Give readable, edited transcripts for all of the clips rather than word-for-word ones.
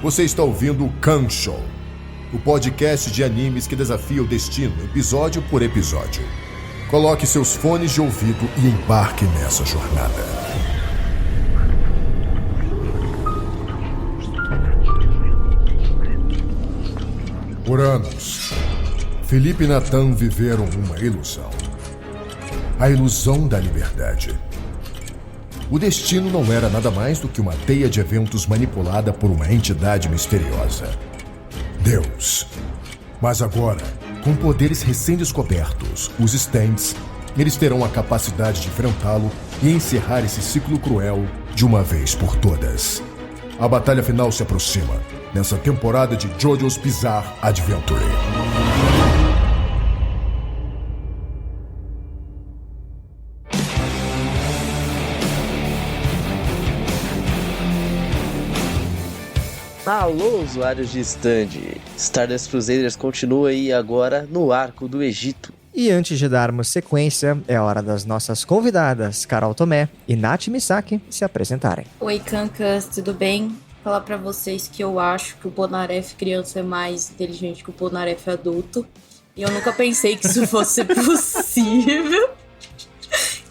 Você está ouvindo o Kanshow, o podcast de animes que desafia o destino episódio por episódio. Coloque seus fones de ouvido e embarque nessa jornada. Por anos, Felipe e Nathan viveram uma ilusão. A ilusão da liberdade. O destino não era nada mais do que uma teia de eventos manipulada por uma entidade misteriosa. Deus. Mas agora, com poderes recém-descobertos, os Stands, eles terão a capacidade de enfrentá-lo e encerrar esse ciclo cruel de uma vez por todas. A batalha final se aproxima, nessa temporada de JoJo's Bizarre Adventure. Alô, usuários de stand! Stardust Crusaders continua aí agora no arco do Egito. E antes de darmos sequência, é hora das nossas convidadas, Carol Tomé e Nath Misaki, se apresentarem. Oi, Cancas, tudo bem? Falar pra vocês que eu acho que o Polnareff criança é mais inteligente que o Polnareff adulto. E eu nunca pensei que isso fosse possível.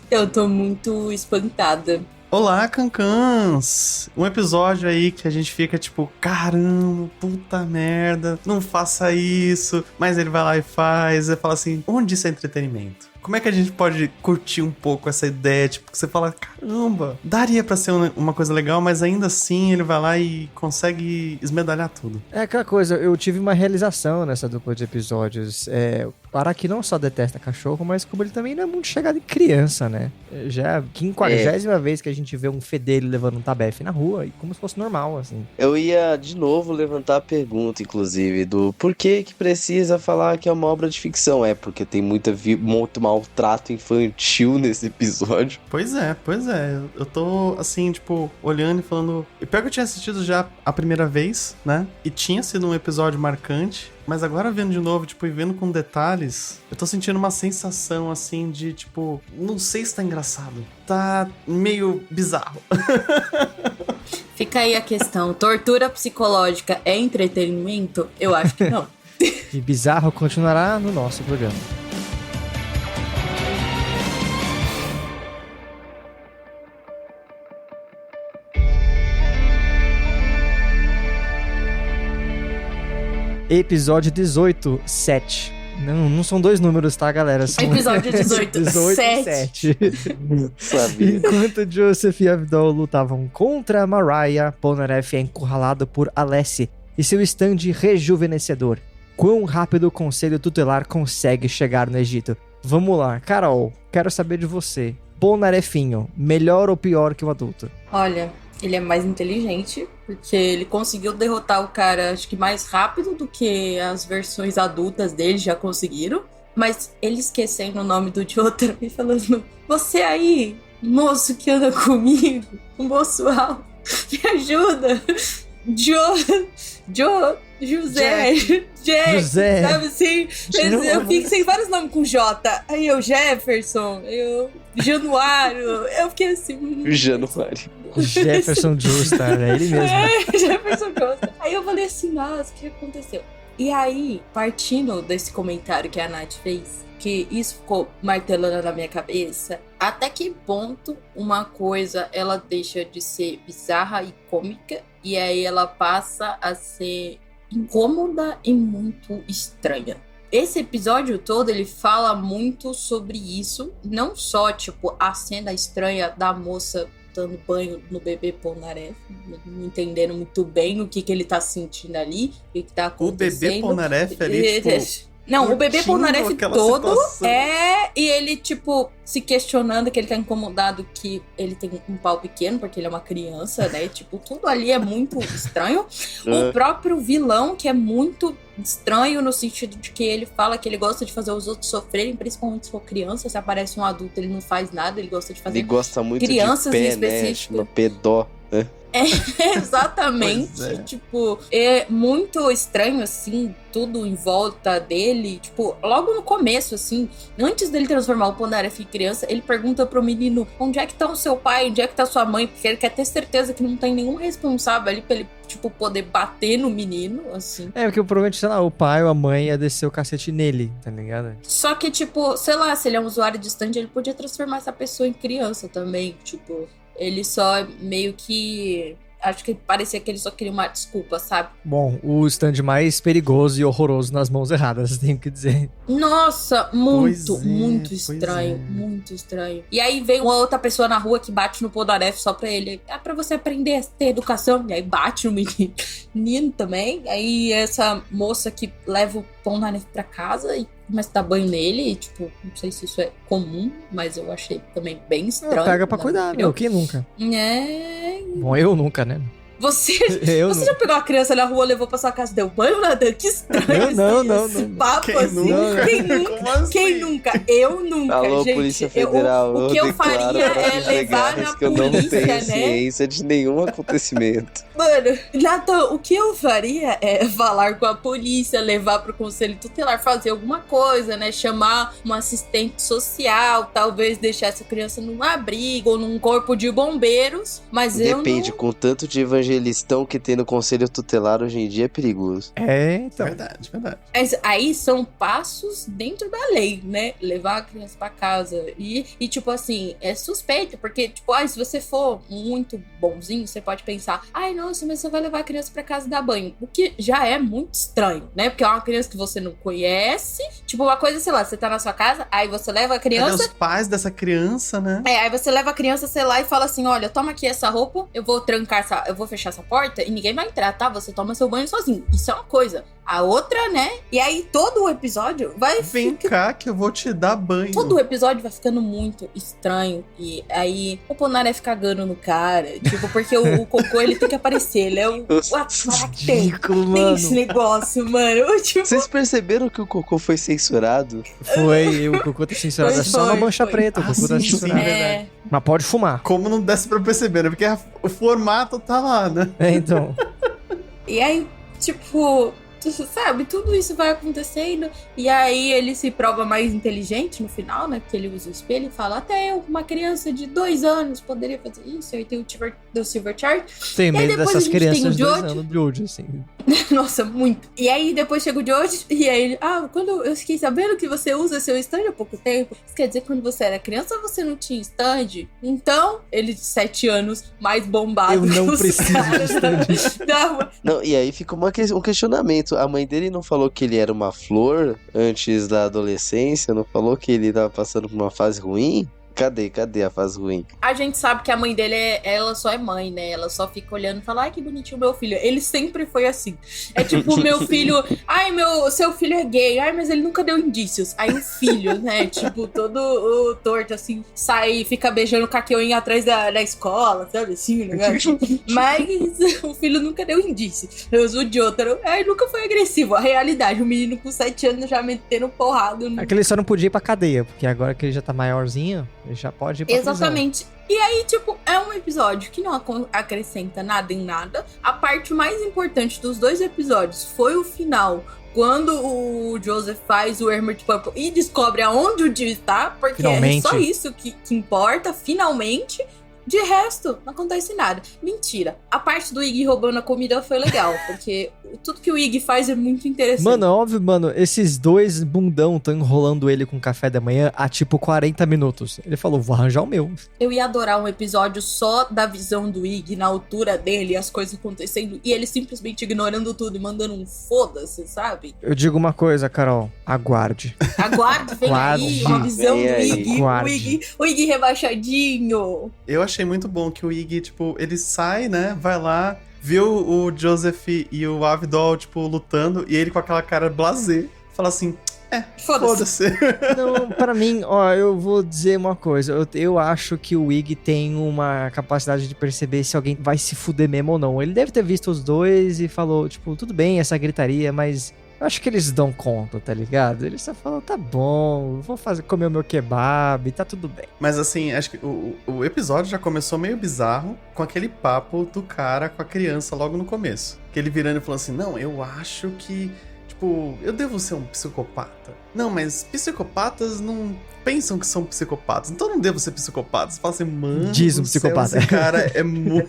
Eu tô muito espantada. Olá, Cancãs! Um episódio aí que a gente fica tipo, caramba, puta merda, não faça isso. Mas ele vai lá e faz, e fala assim, onde isso é entretenimento? Como é que a gente pode curtir um pouco essa ideia? Tipo, que você fala, caramba, daria pra ser uma coisa legal, mas ainda assim ele vai lá e consegue esmedalhar tudo. É aquela coisa, eu tive uma realização nessa dupla de episódios. O Araki não só detesta cachorro, mas como ele também não é muito chegado em criança, né? Já é a 50ª vez que a gente vê um fedelho levando um tabefe na rua, e como se fosse normal, assim. Eu ia de novo levantar a pergunta, inclusive, do por que precisa falar que é uma obra de ficção. É porque tem muito maltrato infantil nesse episódio. Pois é. Eu tô, assim, tipo, olhando e falando... E pior que eu tinha assistido já a primeira vez, né? E tinha sido um episódio marcante. Mas agora vendo de novo, tipo, e vendo com detalhes, eu tô sentindo uma sensação, assim, de, tipo... Não sei se tá engraçado. Tá meio bizarro. Fica aí a questão. Tortura psicológica é entretenimento? Eu acho que não. E bizarro continuará no nosso programa. Episódio 18, 7. Não são dois números, tá, galera? São Episódio 18, 7. Sabia. Enquanto Joseph e Abdul lutavam contra Mariah, Polnareff é encurralado por Alessi e seu stand rejuvenescedor. Quão rápido o Conselho Tutelar consegue chegar no Egito? Vamos lá, Carol, quero saber de você. Polnareffinho, melhor ou pior que o adulto? Olha... Ele é mais inteligente, porque ele conseguiu derrotar o cara, acho que mais rápido do que as versões adultas dele já conseguiram. Mas ele esquecendo o nome do Jotaro e falando, você aí, moço que anda comigo, o moço alto, me ajuda. José, sabe assim? Eu fixei vários nomes com J. Aí eu, Jefferson, Januário, eu fiquei assim... Januário. Jefferson Joestar, é ele mesmo. Jefferson Joestar. Aí eu falei assim, nossa, o que aconteceu? E aí, partindo desse comentário que a Nath fez, que isso ficou martelando na minha cabeça, até que ponto uma coisa ela deixa de ser bizarra e cômica, e aí ela passa a ser incômoda e muito estranha. Esse episódio todo, ele fala muito sobre isso, não só, tipo, a cena estranha da moça dando banho no bebê Polnareff, não entendendo muito bem o que ele tá sentindo ali, o que tá acontecendo. O bebê Polnareff ali, tipo... Não, o bebê Polnareff todo situação. e ele, tipo, se questionando que ele tá incomodado que ele tem um pau pequeno, porque ele é uma criança, né? Tipo, tudo ali é muito estranho. O próprio vilão, que é muito estranho no sentido de que ele fala que ele gosta de fazer os outros sofrerem, principalmente se for criança. Se aparece um adulto, ele não faz nada, ele gosta de fazer ele gosta muito crianças de pé, em específico. né? Chama pedó. Exatamente. Pois é. Tipo, é muito estranho, assim, tudo em volta dele. Tipo, logo no começo, assim, antes dele transformar o Polnareff em criança, ele pergunta pro menino onde é que tá o seu pai, onde é que tá sua mãe, porque ele quer ter certeza que não tem nenhum responsável ali pra ele, tipo, poder bater no menino, assim. É, porque provavelmente, sei lá, o pai ou a mãe ia descer o cacete nele, tá ligado? Só que, tipo, sei lá, se ele é um usuário distante, ele podia transformar essa pessoa em criança também. Tipo, ele só meio que... Acho que parecia que ele só queria uma desculpa, sabe? Bom, o stand mais perigoso e horroroso nas mãos erradas, tenho que dizer. Nossa, muito, Pois é, muito pois estranho, é. muito estranho. E aí vem uma outra pessoa na rua que bate no Polnareff só pra ele. É pra você aprender a ter educação. E aí bate no menino também. Aí essa moça que leva o Polnareff pra casa e começa a dar banho nele. E, tipo, não sei se isso é comum, mas eu achei também bem estranho. Pega pra na cuidar, opinião. meu, quem nunca? É... Bom, eu nunca, né? Você Eu já pegou a criança na rua, levou pra sua casa e deu banho, Nathan? Que estranho Não, esse não. papo Quem assim. nunca? Quem nunca? Como assim? Quem nunca? Eu nunca, Alô, gente. Polícia Federal, O que eu declaro faria para é levar chegares na que eu não polícia, tenho né? ciência de nenhum acontecimento. Mano, Nathan, o que eu faria é falar com a polícia, levar pro conselho tutelar, fazer alguma coisa, né? Chamar uma assistente social, talvez deixar essa criança num abrigo ou num corpo de bombeiros, mas Depende, eu não... com tanto de evangelistão que tem no conselho tutelar hoje em dia é perigoso. É, então. Verdade, verdade. Mas aí são passos dentro da lei, né? Levar a criança pra casa. E tipo assim, é suspeito, porque, tipo, se você for muito bonzinho, você pode pensar, ai, nossa, mas você vai levar a criança pra casa e dar banho. O que já é muito estranho, né? Porque é uma criança que você não conhece. Tipo, uma coisa, sei lá, você tá na sua casa, aí você leva a Cadê criança. os pais dessa criança, né? Aí você leva a criança, sei lá, e fala assim: olha, toma aqui essa roupa, eu vou eu vou fechar essa porta e ninguém vai entrar, tá? Você toma seu banho sozinho. Isso é uma coisa. A outra, né? E aí todo o episódio vai Vem cá que eu vou te dar banho. Todo o episódio vai ficando muito estranho. E aí o Polnareff cagando no cara. Tipo, porque o Cocô, ele tem que aparecer. Ele é o tem Ridículo, tem mano. esse negócio, mano. Tipo, Vocês perceberam que o Cocô foi censurado? Foi, o Cocô tá censurado. É Foi, só uma mancha foi. preta, o Ah, Cocô tá sim, sim. censurado. é... Mas pode fumar. Como não desse pra perceber, né? Porque o formato tá lá, né? É, então. E aí, tipo, sabe, tudo isso vai acontecendo. E aí ele se prova mais inteligente no final, né? Porque ele usa o espelho e fala: até eu, uma criança de 2 anos, poderia fazer isso. Aí tem o Silver Chart. Tenho E aí medo depois dessas a gente tem o crianças de 2 George. anos de hoje, assim. Nossa, muito. E aí depois chega o George e aí ele, quando eu fiquei sabendo que você usa seu stand há pouco tempo, isso quer dizer que quando você era criança você não tinha stand? Então, ele de 7 anos, mais bombado Eu não que os preciso de caras stand. da rua. Não, e aí fica um questionamento. A mãe dele não falou que ele era uma flor antes da adolescência? Não falou que ele tava passando por uma fase ruim? Cadê a fase ruim? A gente sabe que a mãe dele, ela só é mãe, né? Ela só fica olhando e fala, ai, que bonitinho meu filho. Ele sempre foi assim. É tipo, meu filho, seu filho é gay. Ai, mas ele nunca deu indícios. Aí o filho, né? Tipo, todo o torto, assim, sai e fica beijando o caqueuinho atrás da escola, sabe? Assim, né? Mas o filho nunca deu indícios. O Jotaro, nunca foi agressivo. A realidade, o menino com 7 anos já metendo porrada. É que ele só não podia ir pra cadeia, porque agora que ele já tá maiorzinho, ele já pode ir pra prisão. Exatamente. E aí, tipo, é um episódio que não acrescenta nada em nada. A parte mais importante dos 2 episódios foi o final, quando o Joseph faz o Hermit Purple e descobre aonde o Dio está, porque Finalmente. é só isso que importa, finalmente. De resto, não acontece nada. Mentira. A parte do Iggy roubando a comida foi legal, porque tudo que o Iggy faz é muito interessante. Mano, óbvio, mano, esses 2 bundão estão enrolando ele com café da manhã há tipo 40 minutos. Ele falou, vou arranjar o meu. Eu ia adorar um episódio só da visão do Iggy na altura dele, as coisas acontecendo, e ele simplesmente ignorando tudo e mandando um foda-se, sabe? Eu digo uma coisa, Carol, aguarde. Aguarde, vem Guarde. aí, uma visão Vem do aí. Iggy, Guarde. o Iggy rebaixadinho. Eu achei muito bom que o Iggy, tipo, ele sai, né? Vai lá, viu o Joseph e o Avdol, tipo, lutando, e ele com aquela cara blasé, fala assim, Foda-se. foda-se. Não, pra mim, ó, eu vou dizer uma coisa. Eu acho que o Iggy tem uma capacidade de perceber se alguém vai se fuder mesmo ou não. Ele deve ter visto os 2 e falou, tipo, tudo bem essa gritaria, mas Eu acho que eles dão conta, tá ligado? Eles só falam, tá bom, vou comer o meu kebab, tá tudo bem. Mas assim, acho que o episódio já começou meio bizarro com aquele papo do cara com a criança logo no começo. Que ele virando e falando assim, não, eu acho que, tipo, eu devo ser um psicopata. Não, mas psicopatas não pensam que são psicopatas, então eu não devo ser psicopata. Você fala assim, mano, Diz um psicopata. Esse cara é muito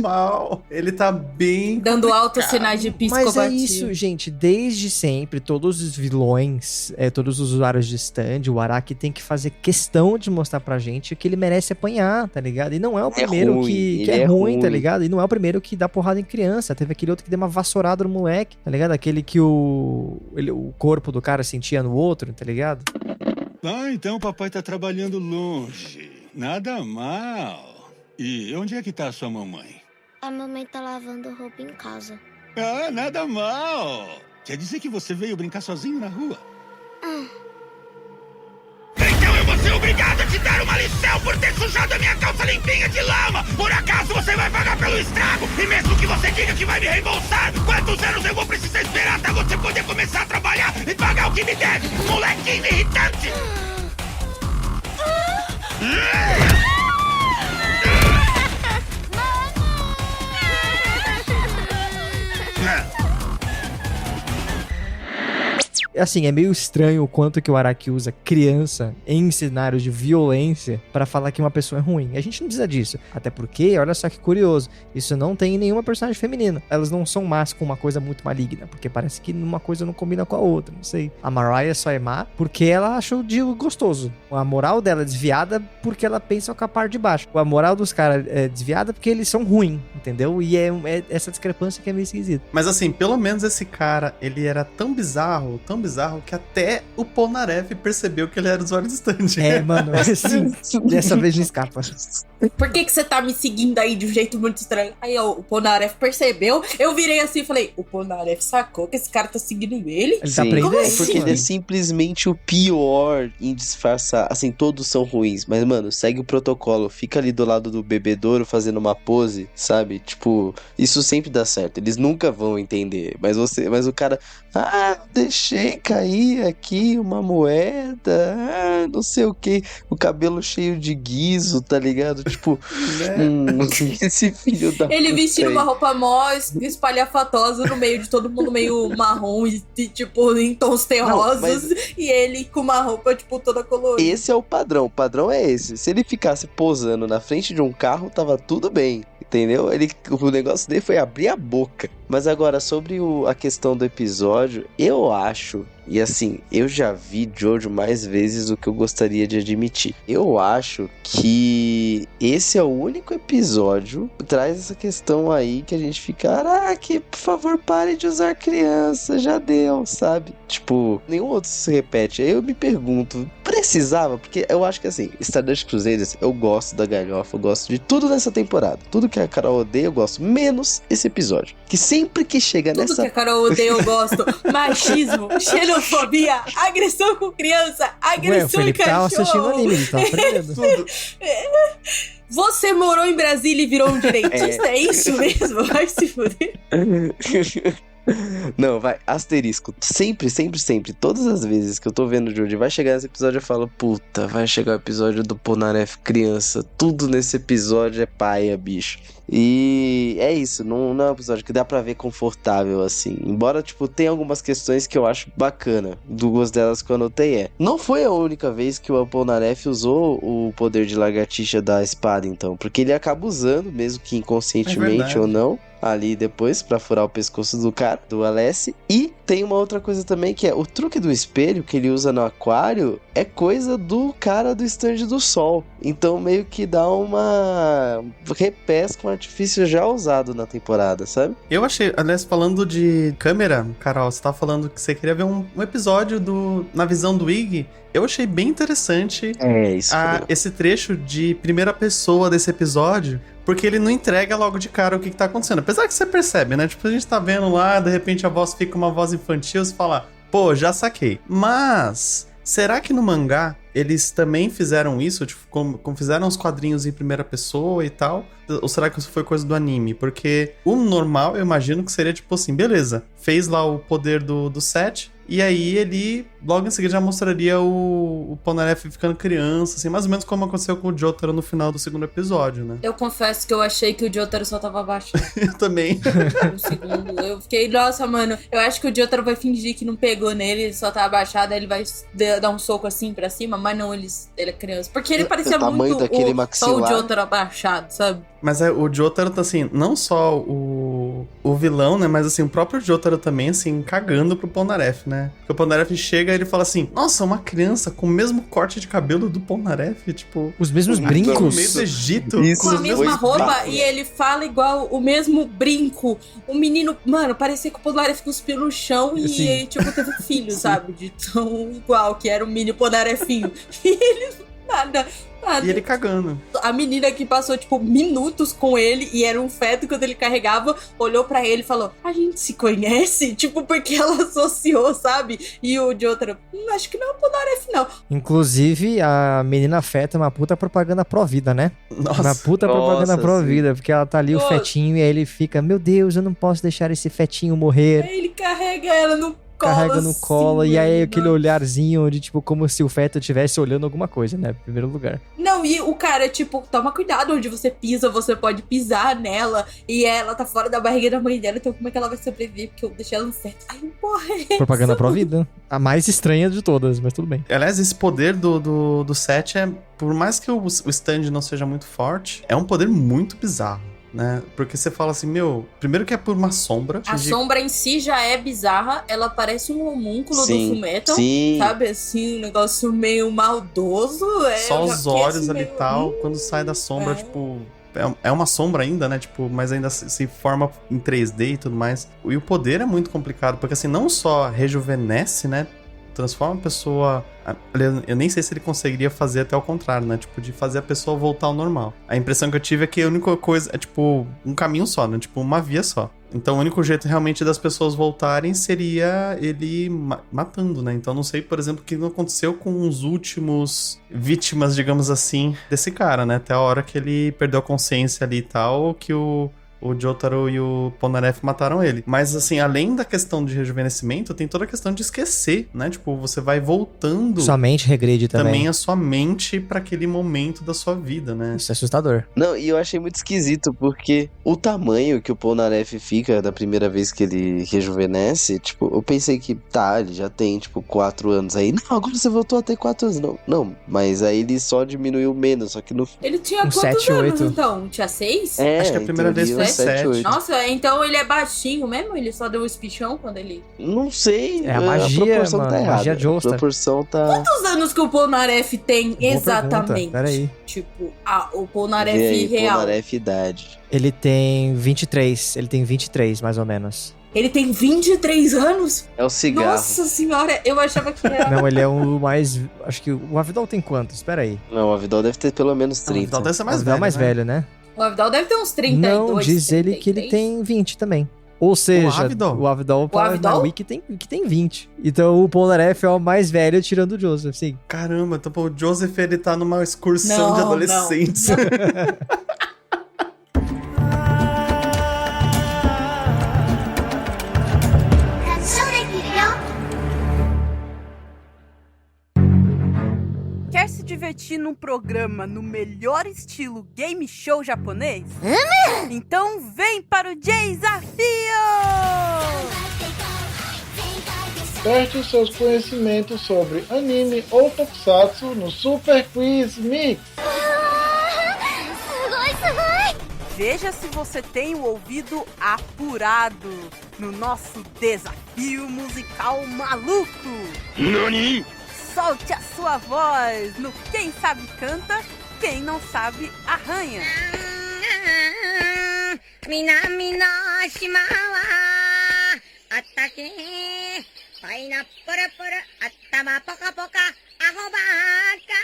mal. Ele tá bem Dando complicado. altos sinais de psicopatia. Mas é isso, gente. Desde sempre, todos os vilões, todos os usuários de stand, o Araki tem que fazer questão de mostrar pra gente que ele merece apanhar, tá ligado? E não é o primeiro ruim, que ele é é ruim, tá ruim. ligado? E não é o primeiro que dá porrada em criança. Teve aquele outro que deu uma vassourada no moleque, tá ligado? Aquele que o corpo do cara sentia no outro, tá ligado? Ah, então o papai tá trabalhando longe. Nada mal. E onde é que tá a sua mamãe? A mamãe tá lavando roupa em casa. Ah, nada mal. Quer dizer que você veio brincar sozinho na rua? Então eu vou ser obrigado a te dar uma lição por ter sujado a minha calça limpinha de lama. Por acaso você vai pagar pelo estrago? E mesmo que você diga que vai me reembolsar, quantos anos eu vou precisar esperar até você poder começar a trabalhar e pagar o que me deve? Molequinho irritante! Assim, é meio estranho o quanto que o Araki usa criança em cenários de violência pra falar que uma pessoa é ruim. A gente não precisa disso. Até porque, olha só que curioso, isso não tem em nenhuma personagem feminina. Elas não são más com uma coisa muito maligna, porque parece que uma coisa não combina com a outra, não sei. A Mariah só é má porque ela acha o Dio gostoso. A moral dela é desviada porque ela pensa com a parte de baixo. A moral dos caras é desviada porque eles são ruins, entendeu? E é essa discrepância que é meio esquisita. Mas assim, pelo menos esse cara, ele era tão bizarro que até o Polnareff percebeu que ele era usuário de stand. É, mano, assim, dessa vez não escapa. Por que você tá me seguindo aí de um jeito muito estranho? Aí o Polnareff percebeu, eu virei assim e falei, o Polnareff sacou que esse cara tá seguindo ele? Ele tá Sim, aprendendo. Como assim? porque ele é mano. simplesmente o pior em disfarçar. Assim, todos são ruins, mas, mano, segue o protocolo. Fica ali do lado do bebedouro fazendo uma pose, sabe? Tipo, isso sempre dá certo. Eles nunca vão entender. Mas o cara, deixei cair aqui uma moeda, não sei o que. O cabelo cheio de guiso, tá ligado? Tipo, esse filho da Ele puta vestindo aí. uma roupa mó espalhafatosa no meio de todo mundo meio marrom e tipo, em tons terrosos. mas- E ele com uma roupa, tipo, toda colorida. Esse é o padrão. O padrão é esse. Se ele ficasse posando na frente de um carro, tava tudo bem. Entendeu? O negócio dele foi abrir a boca. Mas agora, sobre a questão do episódio, eu acho, e assim, eu já vi Jojo mais vezes do que eu gostaria de admitir. Eu acho que esse é o único episódio que traz essa questão aí que a gente fica, que por favor pare de usar criança, já deu, sabe? Tipo, nenhum outro se repete. Aí eu me pergunto, precisava? Porque eu acho que assim, Stardust Crusaders, eu gosto da galhofa, eu gosto de tudo nessa temporada. Tudo que a Carol odeia, eu gosto, menos esse episódio. Que sempre que chega Tudo nessa... que a Carol odeia, eu gosto. Machismo, xenofobia, agressão com criança, Ué, o agressão em Felipe tá assistindo cachorro. anime, ele tá aprendendo. Tudo. Você morou em Brasília e virou um direitista? É isso mesmo? Vai se fuder. Não, vai, asterisco. Sempre, sempre, sempre. Todas as vezes que eu tô vendo o Jojo, vai chegar nesse episódio, eu falo, puta, vai chegar o episódio do Polnareff criança. Tudo nesse episódio é paia, bicho. E é isso, não é um episódio que dá pra ver confortável, assim. Embora, tipo, tenha algumas questões que eu acho bacana. Duas delas que eu anotei não foi a única vez que o Polnareff usou o poder de lagartixa da espada, então. Porque ele acaba usando, mesmo que inconscientemente verdade. ou não, ali depois, pra furar o pescoço do cara, do Alessi. E tem uma outra coisa também, que é o truque do espelho que ele usa no aquário, é coisa do cara do stand do sol. Então meio que dá uma repesca, um artifício já usado na temporada, sabe? Eu achei, aliás, falando de câmera, Carol, você tava falando que você queria ver um episódio na visão do Iggy. Eu achei bem interessante É isso. esse trecho de primeira pessoa desse episódio, porque ele não entrega logo de cara o que tá acontecendo. Apesar que você percebe, né? Tipo, a gente tá vendo lá, de repente a voz fica uma voz infantil, você fala, pô, já saquei. Mas será que no mangá eles também fizeram isso? Tipo, como fizeram os quadrinhos em primeira pessoa e tal? Ou será que isso foi coisa do anime? Porque o normal, eu imagino que seria tipo assim, beleza, fez lá o poder do Seth, e aí ele, logo em seguida, já mostraria o Polnareff ficando criança, assim, mais ou menos como aconteceu com o Jotaro no final do segundo episódio, né? Eu confesso que eu achei que o Jotaro só tava baixando. Eu também. No segundo, eu fiquei, nossa, mano, eu acho que o Jotaro vai fingir que não pegou nele, ele só tá abaixado, aí ele vai dar um soco assim pra cima, mas não, ele é criança. Porque ele parecia muito só o Jotaro abaixado, sabe? Mas o Jotaro tá assim, não só o vilão, né, mas assim, o próprio Jotaro também, assim, cagando pro Polnareff, né? Porque o Polnareff chega e ele fala assim, nossa, uma criança com o mesmo corte de cabelo do Polnareff, tipo... Os mesmos brincos. No meio do Egito. Isso, com a mesma roupa, e ele fala igual o mesmo brinco. O menino, mano, parecia que o Polnareff cuspiu no chão e, tipo, teve um filho, sabe? De tão igual que era o mini Polnareffinho. E ele, nada. E ele cagando. A menina que passou, tipo, minutos com ele e era um feto quando ele carregava, olhou pra ele e falou, a gente se conhece? Tipo, porque ela associou, sabe? E o de outra, acho que não é o Polnareff, não. Inclusive, a menina feto é uma puta propaganda pró-vida, né? Nossa. Uma puta propaganda pró-vida, porque ela tá ali o fetinho e aí ele fica, meu Deus, eu não posso deixar esse fetinho morrer. Aí ele carrega ela no carrega no colo, assim, e aí aquele olharzinho de, tipo, como se o feto estivesse olhando alguma coisa, né? Em primeiro lugar. Não, e o cara, tipo, toma cuidado onde você pisa, você pode pisar nela, e ela tá fora da barriga da mãe dela, então como é que ela vai sobreviver? Porque eu deixei ela no feto. Ai, porra, propaganda pró-vida. A mais estranha de todas, mas tudo bem. Aliás, esse poder do Seth é, por mais que o stand não seja muito forte, é um poder muito bizarro. Né? Porque você fala assim, meu, primeiro que é por uma sombra. A sombra em si já é bizarra, ela parece um homúnculo do Fullmetal, sabe? Assim, um negócio meio maldoso. Só os olhos ali e tal, quando sai da sombra, tipo... É uma sombra ainda, né? Tipo, mas ainda se forma em 3D e tudo mais. E o poder é muito complicado, porque assim, não só rejuvenesce, né? Transforma a pessoa... Eu nem sei se ele conseguiria fazer até o contrário, né? Tipo, de fazer a pessoa voltar ao normal. A impressão que eu tive é que a única coisa é, tipo, um caminho só, né? Tipo, uma via só. Então, o único jeito realmente das pessoas voltarem seria ele matando, né? Então, não sei, por exemplo, o que não aconteceu com os últimos vítimas, digamos assim, desse cara, né? Até a hora que ele perdeu a consciência ali e tal, que o Jotaro e o Polnareff mataram ele. Mas, assim, além da questão de rejuvenescimento, tem toda a questão de esquecer, né? Tipo, você vai voltando... Sua mente regride também. Também a sua mente pra aquele momento da sua vida, né? Isso é assustador. Não, e eu achei muito esquisito, porque o tamanho que o Polnareff fica da primeira vez que ele rejuvenesce, tipo, eu pensei que, tá, ele já tem, tipo, 4 anos aí. Não, agora você voltou a ter 4 anos. Não, mas aí ele só diminuiu menos, só que no... Ele tinha quantos 7, anos, 8. então? Tinha 6? Acho que a primeira vez foi 7. Nossa, então ele é baixinho mesmo? Ele só deu um espichão quando ele... Não sei. É a magia, a proporção mano. tá errada. Magia Joestar. A proporção tá... Quantos anos que o Polnareff tem exatamente? Peraí. Tipo, o Polnareff real. Polnareff idade. Ele tem 23. Ele tem 23, mais ou menos. Ele tem 23 anos? É o cigarro. Nossa senhora, eu achava que era... Não, ele é o mais... Acho que o Avidal tem quantos? Pera aí. Não, o Avidal deve ter pelo menos 30. O Avidal deve ser mais o Avidal velho, é mais velho, né? O Avidal deve ter uns 32, Não, diz ele que ele tem 20 também. Ou seja, o Avidal na Wiki que tem 20. Então o Polnareff é o mais velho tirando o Joseph, sim. Caramba, então o Joseph ele tá numa excursão de adolescentes. Quer se divertir num programa no melhor estilo game show japonês? Então vem para o J-Desafio! Teste seus conhecimentos sobre anime ou tokusatsu no Super Quiz Mix. Veja se você tem o ouvido apurado no nosso desafio musical maluco. Nani? Solte a sua voz no Quem Sabe Canta, Quem Não Sabe Arranha. Minami no shima wa atake, pai na pora pora, atama poca poca, arrobaca.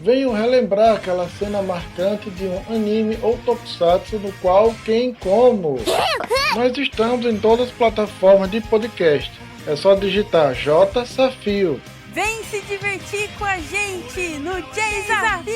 Venham relembrar aquela cena marcante de um anime ou tokusatsu no qual quem como. Nós estamos em todas as plataformas de podcast. É só digitar J Safio. Vem se divertir com a gente no Desafio!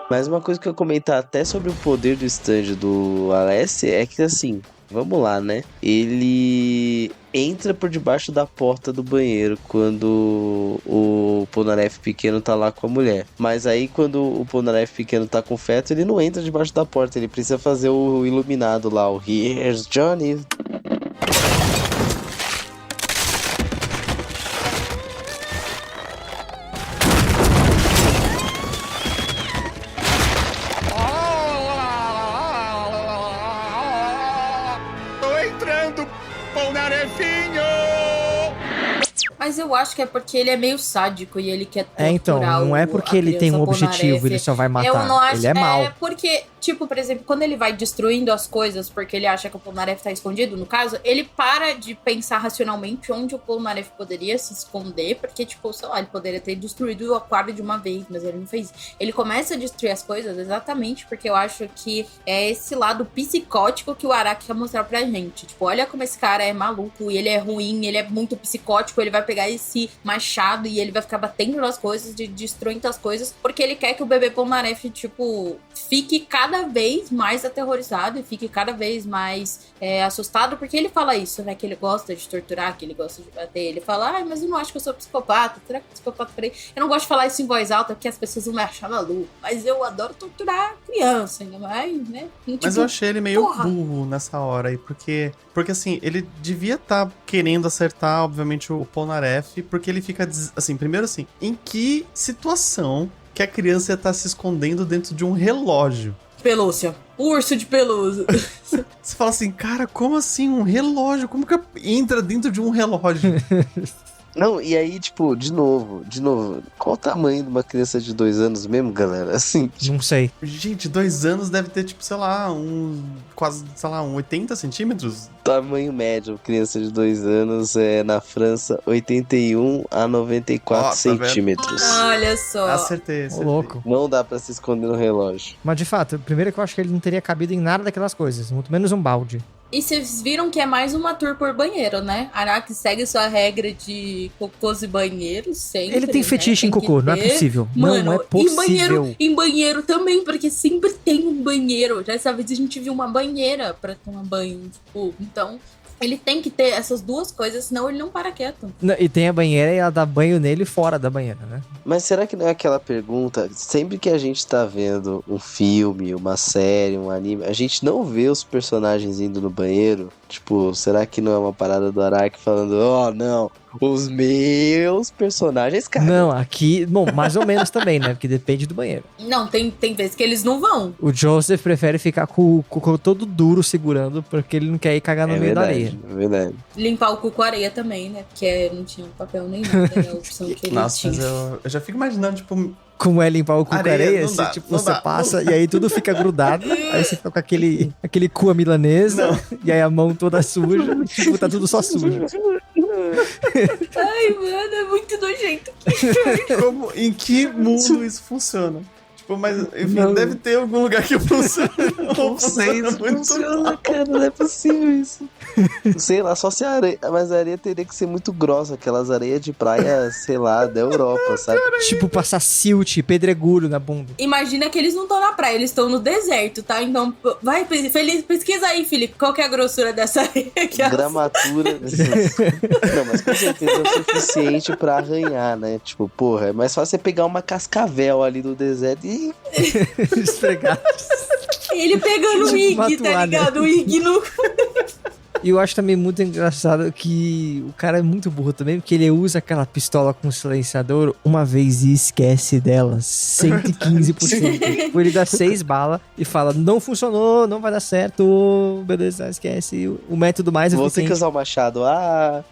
Mas uma coisa que eu ia comentar até sobre o poder do stand do Alessi é que, assim, vamos lá, né? Ele entra por debaixo da porta do banheiro quando o Polnareff pequeno tá lá com a mulher. Mas aí, quando o Polnareff pequeno tá com o feto, ele não entra debaixo da porta. Ele precisa fazer o iluminado lá, o Here's Johnny. Mas eu acho que é porque ele é meio sádico e ele quer torturar então, não é porque ele tem um objetivo, ele só vai matar. Eu não acho, ele é mau. É porque, tipo, por exemplo, quando ele vai destruindo as coisas porque ele acha que o Polnareff tá escondido, no caso, ele para de pensar racionalmente onde o Polnareff poderia se esconder, porque, tipo, sei lá, ele poderia ter destruído o aquário de uma vez, mas ele não fez. Ele começa a destruir as coisas exatamente porque eu acho que é esse lado psicótico que o Araki quer mostrar pra gente. Tipo, olha como esse cara é maluco, e ele é ruim, ele é muito psicótico, ele vai pegar esse machado e ele vai ficar batendo nas coisas, destruindo as coisas, porque ele quer que o bebê Polnareff, tipo, fique cada vez mais aterrorizado e fique cada vez mais assustado, porque ele fala isso, né, que ele gosta de torturar, que ele gosta de bater. Ele fala, mas eu não acho que eu sou psicopata, será que eu sou psicopata? Peraí. Eu não gosto de falar isso em voz alta, porque as pessoas vão me achar maluco, mas eu adoro torturar criança, ainda mais, né? E, tipo, mas eu achei ele meio burro nessa hora aí, porque assim, ele devia estar querendo acertar, obviamente, o Polnareff, porque ele fica, assim, primeiro assim, em que situação que a criança ia estar se escondendo dentro de um relógio? Pelúcia. Urso de pelúcia. Você fala assim, cara, como assim um relógio? Como que entra dentro de um relógio? Não, e aí, tipo, de novo, qual o tamanho de uma criança de 2 anos mesmo, galera? Assim, não sei. Gente, 2 anos deve ter, tipo, sei lá, quase, sei lá, 80 centímetros? Tamanho médio, criança de 2 anos, na França, 81 a 94 centímetros. Olha só. Acertei. Louco. Não dá pra se esconder no relógio. Mas, de fato, primeiro que eu acho que ele não teria cabido em nada daquelas coisas, muito menos um balde. E vocês viram que é mais uma tour por banheiro, né? Araki segue sua regra de cocôs e banheiros sempre. Ele tem fetiche em cocô, não é possível. Mano, não é possível. Em banheiro também, porque sempre tem um banheiro. Dessa vez a gente viu uma banheira pra tomar banho, tipo, então... Ele tem que ter essas duas coisas, senão ele não para quieto. E tem a banheira e ela dá banho nele fora da banheira, né? Mas será que não é aquela pergunta? Sempre que a gente tá vendo um filme, uma série, um anime, a gente não vê os personagens indo no banheiro? Tipo, será que não é uma parada do Araki falando, não, os meus personagens, cara? Não, aqui, bom, mais ou menos também, né? Porque depende do banheiro. Não, tem vezes que eles não vão. O Joseph prefere ficar com o cocô todo duro segurando, porque ele não quer ir cagar no meio da areia. É verdade. Limpar o cu com areia também, né? Porque não tinha papel nem nada, né? A opção que ele Nossa, tinha. mas eu já fico imaginando, tipo... Como é limpar o cu com areia? Dá, tipo, você passa e aí tudo fica grudado. Aí você fica com aquele cu à milanesa. E aí a mão toda suja. Tipo, tá tudo só sujo. Ai, mano, é muito nojento. Em que mundo isso funciona? Tipo, mas, enfim, deve ter algum lugar que funciona. Não sei, não funciona, cara. Não é possível isso. Sei lá, só se a areia... Mas a areia teria que ser muito grossa. Aquelas areias de praia, sei lá, da Europa, sabe? Tipo, passar silt, pedregulho na bunda. Imagina que eles não estão na praia, eles estão no deserto, tá? Então, vai, pesquisa aí, Felipe, qual que é a grossura dessa areia? Gramatura. Não, mas com certeza é o suficiente pra arranhar, né? Tipo, porra, é mais fácil você pegar uma cascavel ali do deserto e... esfregar. Ele pegando o Ig, tá ligado? O Ig no... E eu acho também muito engraçado que o cara é muito burro também, porque ele usa aquela pistola com silenciador uma vez e esquece dela 115%. Ele dá 6 balas e fala, não funcionou, não vai dar certo, beleza, esquece. O método mais Vou ter eficiente... que usar o machado.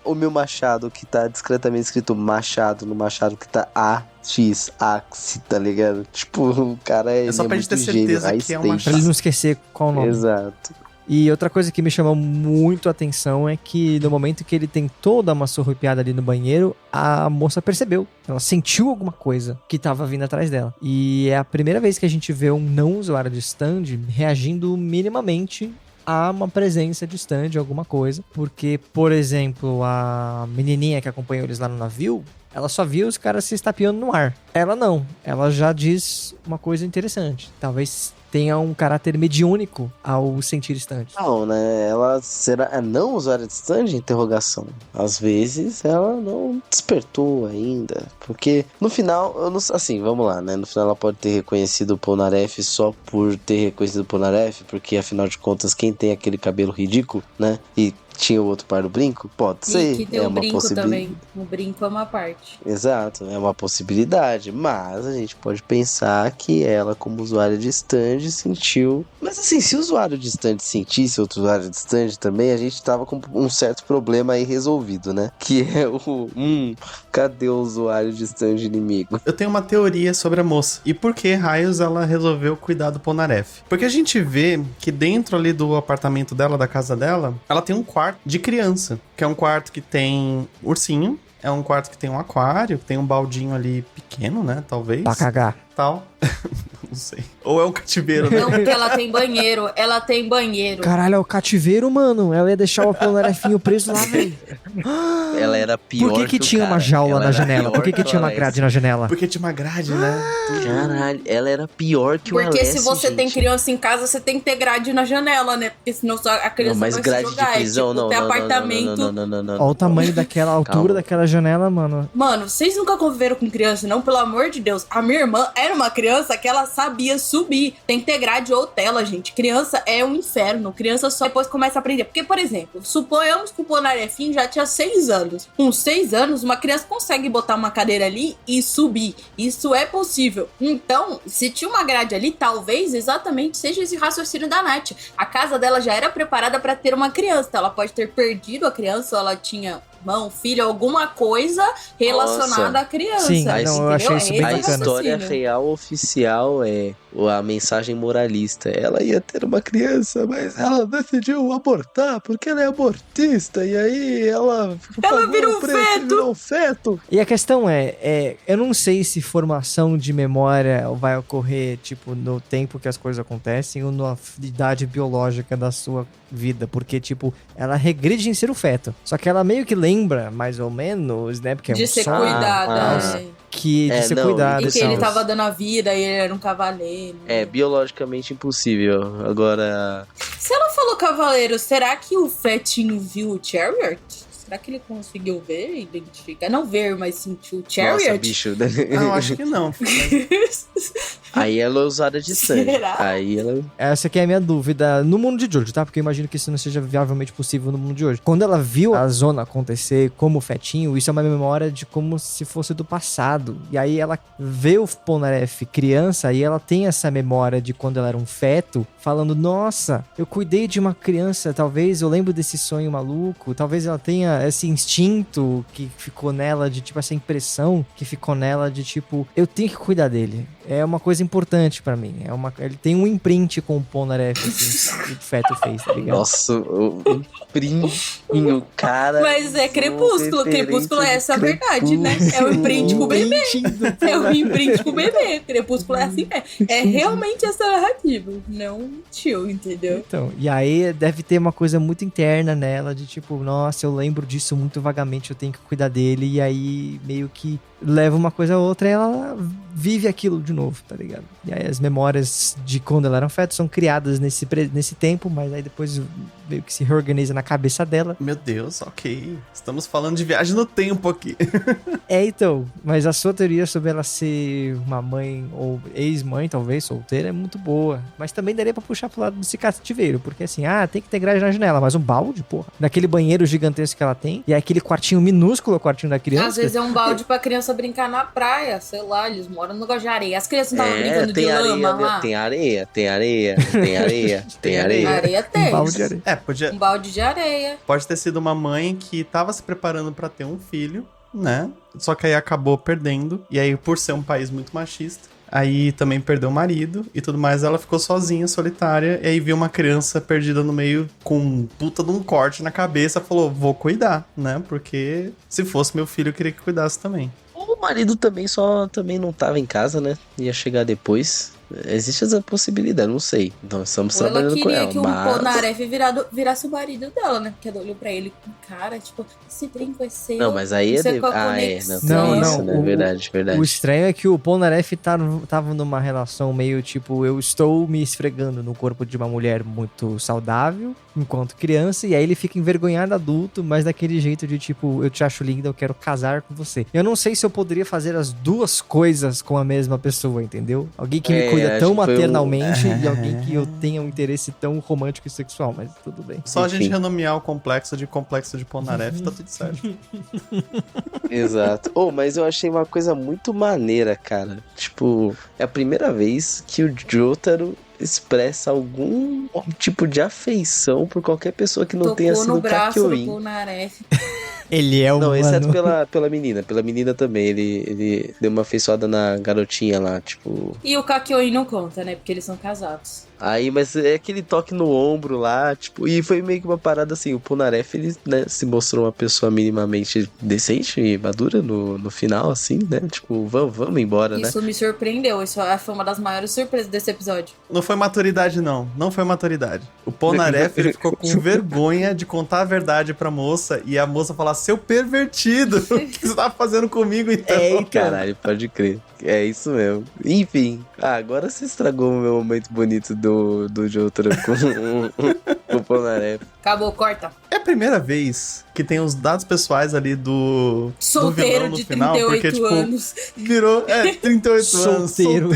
O meu machado que tá discretamente escrito machado no machado que tá AX, Axe, tá ligado? Tipo, o cara é só pra gente ter gênio, certeza que é um Pra machado. ele não esquecer qual o nome. Exato. E outra coisa que me chamou muito a atenção é que no momento que ele tentou dar uma surrupiada ali no banheiro, a moça percebeu. Ela sentiu alguma coisa que tava vindo atrás dela. E é a primeira vez que a gente vê um não usuário de stand reagindo minimamente a uma presença de stand, alguma coisa. Porque, por exemplo, a menininha que acompanhou eles lá no navio, ela só viu os caras se estapeando no ar. Ela não. Ela já diz uma coisa interessante. Talvez tenha um caráter mediúnico ao sentir stand. Não, né? Ela será não usuária de stand? Interrogação. Às vezes ela não despertou ainda. Porque no final, eu não, assim, vamos lá, né? No final ela pode ter reconhecido o Polnareff só por ter reconhecido o Polnareff, porque afinal de contas, quem tem aquele cabelo ridículo, né? E tinha o outro par do brinco? Pode ser. E que tem é o uma brinco também. O brinco é uma parte. Exato, é uma possibilidade, mas a gente pode pensar que ela, como usuária de stand, sentiu. Mas assim, se o usuário de stand sentisse outro usuário de stand também, a gente tava com um certo problema aí resolvido, né? Que é o cadê o usuário de stand inimigo? Eu tenho uma teoria sobre a moça. E por que raios ela resolveu cuidar do Polnareff? Porque a gente vê que dentro ali do apartamento dela, da casa dela, ela tem um quarto de criança, que é um quarto que tem ursinho, é um quarto que tem um aquário, que tem um baldinho ali pequeno, né, talvez. Pra cagar. Tal. Não sei. Ou é um cativeiro, né? Não, porque ela tem banheiro. Ela tem banheiro. Caralho, é o cativeiro, mano. Ela ia deixar o Polnarefinho preso lá, velho. Ela era pior. Por que tinha uma jaula na janela? Por que tinha uma grade na janela? Porque tinha uma grade, né? Caralho, ela era pior que o Alessio. Porque se você tem gente. criança em casa, você tem que ter grade na janela, né? Porque senão a criança Não, mas vai grade se jogar. de prisão, é tipo não, ter não, apartamento. não. Olha o tamanho daquela altura Calma. daquela janela, mano. Mano, vocês nunca conviveram com criança, não? Pelo amor de Deus. A minha irmã era uma criança que ela sabia subir. Tem que ter grade ou tela, gente. Criança é um inferno. Criança só depois começa a aprender. Porque, por exemplo, suponhamos que o Polnarefinho já tinha 6 anos. Com 6 anos, uma criança consegue botar uma cadeira ali e subir. Isso é possível. Então, se tinha uma grade ali, talvez exatamente seja esse raciocínio da Nath. A casa dela já era preparada para ter uma criança. Ela pode ter perdido a criança ou ela tinha mão, filho, alguma coisa relacionada Nossa. à criança. Sim, não, eu achei isso bem A bacana. história real oficial é a mensagem moralista. Ela ia ter uma criança, mas ela decidiu abortar porque ela é abortista. E aí ela virou um feto. Virou um feto. E a questão eu não sei se formação de memória vai ocorrer, tipo, no tempo que as coisas acontecem ou na idade biológica da sua vida, porque, tipo, ela regride em ser o feto. Só que ela meio que lembra, mais ou menos, né, porque é De um ser sonho, cuidada. de ser cuidado E e que ele tal. tava dando a vida e ele era um cavaleiro. É biologicamente impossível. Agora, Se ela falou cavaleiro, será que o fetinho viu o Chariot? Será que ele conseguiu ver, identificar? Não ver, mas sentir o Chariot? nossa, bicho. Não, acho que não. Aí ela é usada de sangue. Será? Aí ela... Essa aqui é a minha dúvida no mundo de hoje, tá? Porque eu imagino que isso não seja viavelmente possível no mundo de hoje. Quando ela viu a zona acontecer como fetinho, isso é uma memória de como se fosse do passado. E aí ela vê o Polnareff criança e ela tem essa memória de quando ela era um feto, falando, nossa, eu cuidei de uma criança, talvez eu lembro desse sonho maluco, talvez ela tenha esse instinto que ficou nela, de tipo, essa impressão que ficou nela de tipo, eu tenho que cuidar dele. É uma coisa importante pra mim. Ele tem um imprint com o Polnareff, assim, que o feto fez, tá ligado? Nossa, o imprintinho, cara. Mas é Crepúsculo. Crepúsculo é essa a verdade, né? É o imprint com o bebê. É o imprint com o bebê. Crepúsculo é assim, é realmente essa narrativa. Não tio, entendeu? Então, e aí deve ter uma coisa muito interna nela, de tipo, nossa, eu lembro disso muito vagamente, eu tenho que cuidar dele, e aí meio que leva uma coisa a outra e ela vive aquilo de novo, tá ligado? E aí as memórias de quando ela era um feto são criadas nesse tempo, mas aí depois meio que se reorganiza na cabeça dela. Meu Deus, ok. Estamos falando de viagem no tempo aqui. Então, mas a sua teoria sobre ela ser uma mãe ou ex-mãe, talvez, solteira, é muito boa. Mas também daria pra puxar pro lado desse cativeiro, porque assim, tem que ter grade na janela, mas um balde, porra. Naquele banheiro gigantesco que ela tem, e aquele quartinho minúsculo, o quartinho da criança. Às vezes é um balde pra criança brincar na praia, sei lá, eles moram no lugar de areia. As crianças não estavam brincando de lama lá. Tem areia. Areia tem. Um balde de areia. Podia... Um balde de areia. Pode ter sido uma mãe que tava se preparando pra ter um filho, né? Só que aí acabou perdendo. E aí, por ser um país muito machista, aí também perdeu o marido e tudo mais. Ela ficou sozinha, solitária. E aí viu uma criança perdida no meio com um puta de um corte na cabeça. Falou, vou cuidar, né? Porque se fosse meu filho, eu queria que cuidasse também. O marido também não tava em casa, né? Ia chegar depois. Existe essa possibilidade, não sei. Então estamos trabalhando com ela. Ela queria que o Polnareff virasse o marido dela, né? Porque ela olhou pra ele com cara, tipo, esse brinco é seu. Não, mas aí Não, verdade. O estranho é que o Polnareff tava numa relação meio tipo, eu estou me esfregando no corpo de uma mulher muito saudável, enquanto criança, e aí ele fica envergonhado adulto, mas daquele jeito de tipo, eu te acho linda, eu quero casar com você. Eu não sei se eu poderia fazer as duas coisas com a mesma pessoa, entendeu? Alguém que me cuida tão maternalmente e alguém que eu tenha um interesse tão romântico e sexual, mas tudo bem. Só enfim. A gente renomear o complexo de Polnareff, tá tudo certo. Exato. Mas eu achei uma coisa muito maneira, cara. Tipo, é a primeira vez que o Jotaro expressa algum tipo de afeição por qualquer pessoa que não tenha sido Kakyoin. Ele é Não, exceto pela menina. Pela menina também. Ele deu uma afeiçoada na garotinha lá, tipo... E o Kakyoin não conta, né? Porque eles são casados. Aí, mas é aquele toque no ombro lá, tipo... E foi meio que uma parada assim, o Polnareff, ele, né, se mostrou uma pessoa minimamente decente e madura no final, assim, né? Tipo, vamos embora, né? Isso me surpreendeu. Isso foi uma das maiores surpresas desse episódio. Não foi maturidade, não. Não foi maturidade. O Polnareff, ele ficou com vergonha de contar a verdade pra moça e a moça falar, seu pervertido, o que você tava fazendo comigo, então? Caralho, pode crer. É isso mesmo. Enfim, agora você estragou o meu momento bonito do Jotaro com o Polnareff. Acabou, corta. É a primeira vez que tem os dados pessoais ali do solteiro vilão no de final, 38 porque, tipo, anos. Virou, 38 anos. Solteiro.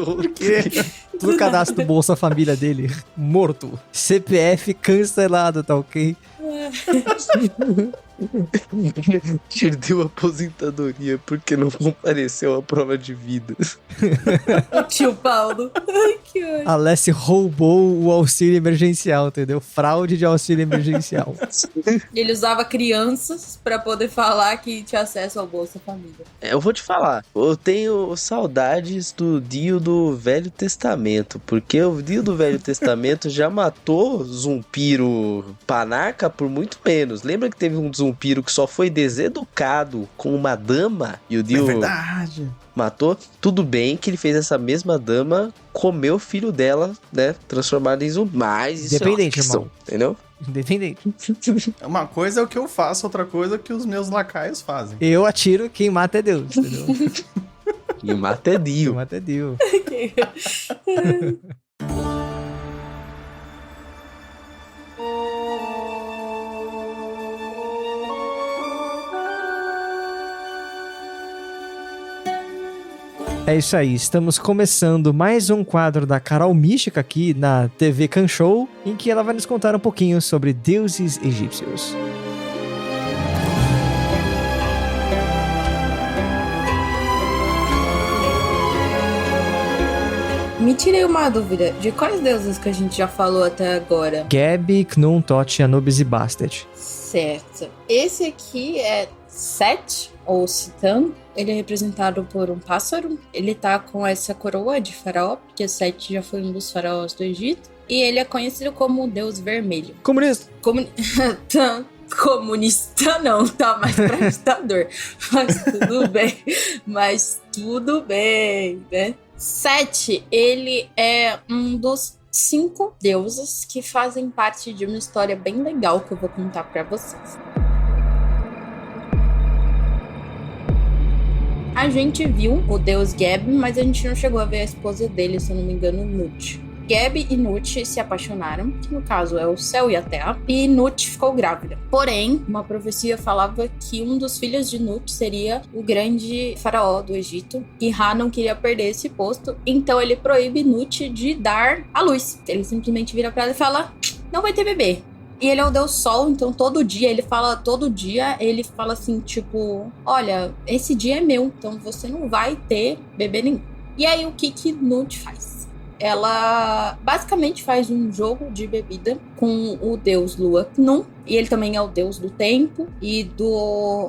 Por quê? No cadastro do Bolsa Família dele, morto. CPF cancelado, tá ok? Perdeu a aposentadoria porque não compareceu à prova de vida. O tio Paulo. Ai, que ódio. Alessi roubou o auxílio emergencial, entendeu? Fraude de auxílio emergencial. Ele usava crianças pra poder falar que tinha acesso ao Bolsa Família. Eu vou te falar, eu tenho saudades do Dio do Velho Testamento, porque o Dio do Velho Testamento já matou Zumpiro Panaca por muito menos. Lembra que teve um Zumpiro que só foi deseducado com uma dama e o Dio matou? Tudo bem que ele fez essa mesma dama comer o filho dela, né? Transformado em zumbi. Mas isso independente, é uma ficção, entendeu? Independente. Uma coisa é o que eu faço, outra coisa é o que os meus lacaios fazem. Eu atiro, quem mata é Deus, entendeu? Quem mata é Dio. Quem mata é Dio. É isso aí, estamos começando mais um quadro da Carol Mística aqui na TV Kanshou, em que ela vai nos contar um pouquinho sobre deuses egípcios. Me tirei uma dúvida, de quais deuses que a gente já falou até agora? Gebi, Khnum, Thoth, Anubis e Bastet. Certo. Esse aqui é Set, ou Sitan. Ele é representado por um pássaro. Ele tá com essa coroa de faraó, porque Set já foi um dos faraós do Egito. E ele é conhecido como o Deus Vermelho. Comunista! Comunista não, tá mais pra ditador. Mas tudo bem, né? Set, ele é um dos 5 deuses que fazem parte de uma história bem legal que eu vou contar pra vocês. A gente viu o deus Geb, mas a gente não chegou a ver a esposa dele, se eu não me engano, Nut. Geb e Nut se apaixonaram, que no caso é o céu e a terra, e Nut ficou grávida. Porém, uma profecia falava que um dos filhos de Nut seria o grande faraó do Egito, e Ra não queria perder esse posto, então ele proíbe Nut de dar à luz. Ele simplesmente vira pra ela e fala, não vai ter bebê. E ele é o deus sol, então todo dia ele fala assim, tipo, olha, esse dia é meu, então você não vai ter bebê nenhum. E aí o que Nut faz? Ela basicamente faz um jogo de bebida com o deus Lua Knum, e ele também é o deus do tempo e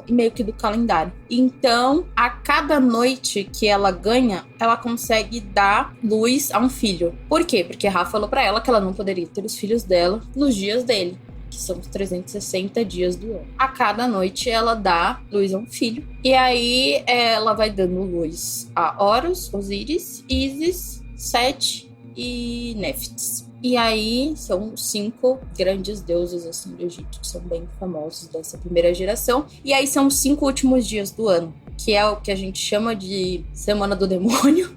meio que do calendário. Então, a cada noite que ela ganha, ela consegue dar luz a um filho. Por quê? Porque Ra falou pra ela que ela não poderia ter os filhos dela nos dias dele, que são os 360 dias do ano. A cada noite ela dá luz a um filho. E aí ela vai dando luz a Horus, Osíris, Ísis, Sete e Néftis. E aí são 5 grandes deuses assim do Egito, que são bem famosos dessa primeira geração. E aí são os 5 últimos dias do ano, que é o que a gente chama de Semana do Demônio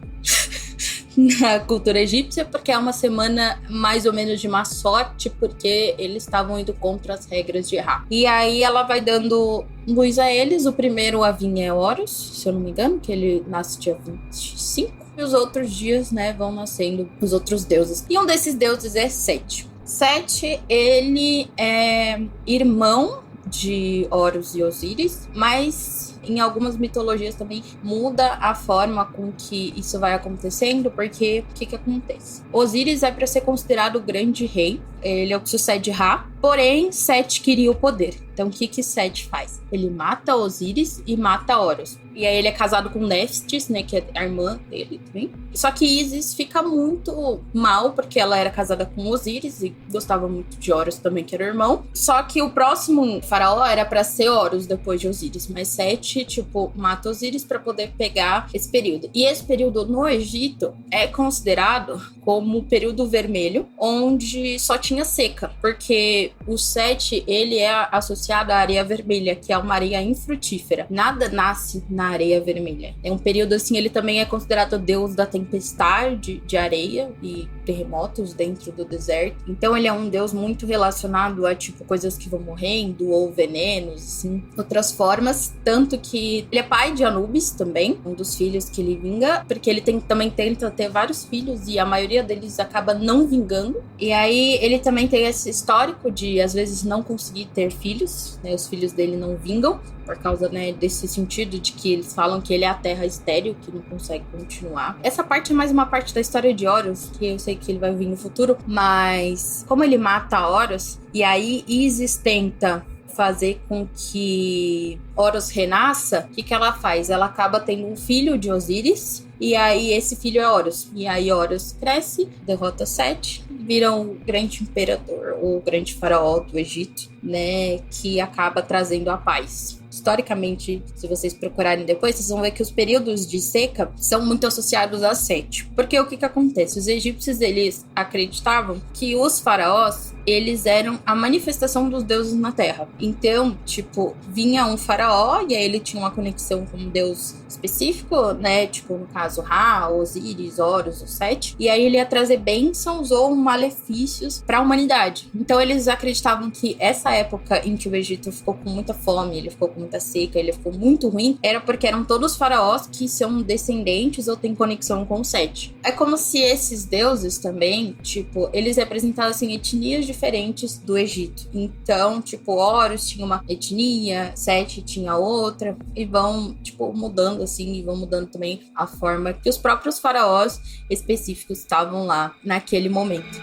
na cultura egípcia, porque é uma semana mais ou menos de má sorte, porque eles estavam indo contra as regras de Ra. E aí ela vai dando luz a eles. O primeiro a vir é Horus, se eu não me engano, que ele nasce dia 25. E os outros dias, né, vão nascendo os outros deuses. E um desses deuses é Sete. Sete, ele é irmão de Horus e Osíris, mas em algumas mitologias também muda a forma com que isso vai acontecendo, porque o que acontece? Osíris é para ser considerado o grande rei, ele é o que sucede Ra, porém Sete queria o poder. Então o que Sete faz? Ele mata Osíris e mata Horus. E aí ele é casado com Néftis, né, que é a irmã dele também. Só que Ísis fica muito mal, porque ela era casada com Osíris e gostava muito de Horus também, que era o irmão. Só que o próximo faraó era pra ser Horus depois de Osíris, mas Sete, tipo, mata Osíris pra poder pegar esse período. E esse período no Egito é considerado como o período vermelho, onde só tinha seca, porque o Sete, ele é associado à areia vermelha, que é uma areia infrutífera. Nada nasce na areia vermelha. É um período assim, ele também é considerado o deus da tempestade de areia e terremotos dentro do deserto. Então ele é um deus muito relacionado a tipo coisas que vão morrendo ou venenos, assim, outras formas, tanto que ele é pai de Anubis também, um dos filhos que ele vinga, porque ele também tenta ter vários filhos e a maioria deles acaba não vingando. E aí ele também tem esse histórico de às vezes não conseguir ter filhos, né? Os filhos dele não vingam por causa, né, desse sentido de que eles falam que ele é a terra estéril, que não consegue continuar. Essa parte é mais uma parte da história de Horus, que eu sei que ele vai vir no futuro, mas como ele mata Horus, e aí Ísis tenta fazer com que Horus renasça, o que ela faz? Ela acaba tendo um filho de Osíris, e aí esse filho é Horus. E aí Horus cresce, derrota Sete, vira o grande imperador, ou o grande faraó do Egito, né, que acaba trazendo a paz. Historicamente, se vocês procurarem depois, vocês vão ver que os períodos de seca são muito associados a Sete. Porque o que acontece? Os egípcios, eles acreditavam que os faraós, eles eram a manifestação dos deuses na Terra. Então, tipo, vinha um faraó e aí ele tinha uma conexão com um deus específico, né? Tipo, no caso, Ra, Osíris, Horus, o Sete. E aí ele ia trazer bênçãos ou malefícios para a humanidade. Então, eles acreditavam que essa época em que o Egito ficou com muita fome, ele ficou com muita seca, ele ficou muito ruim, era porque eram todos faraós que são descendentes ou têm conexão com o Sete. É como se esses deuses também, tipo, eles representavam, assim, etnias diferentes do Egito. Então, tipo, Horus tinha uma etnia, Sete tinha outra, e vão, tipo, mudando, assim, e vão mudando também a forma que os próprios faraós específicos estavam lá naquele momento.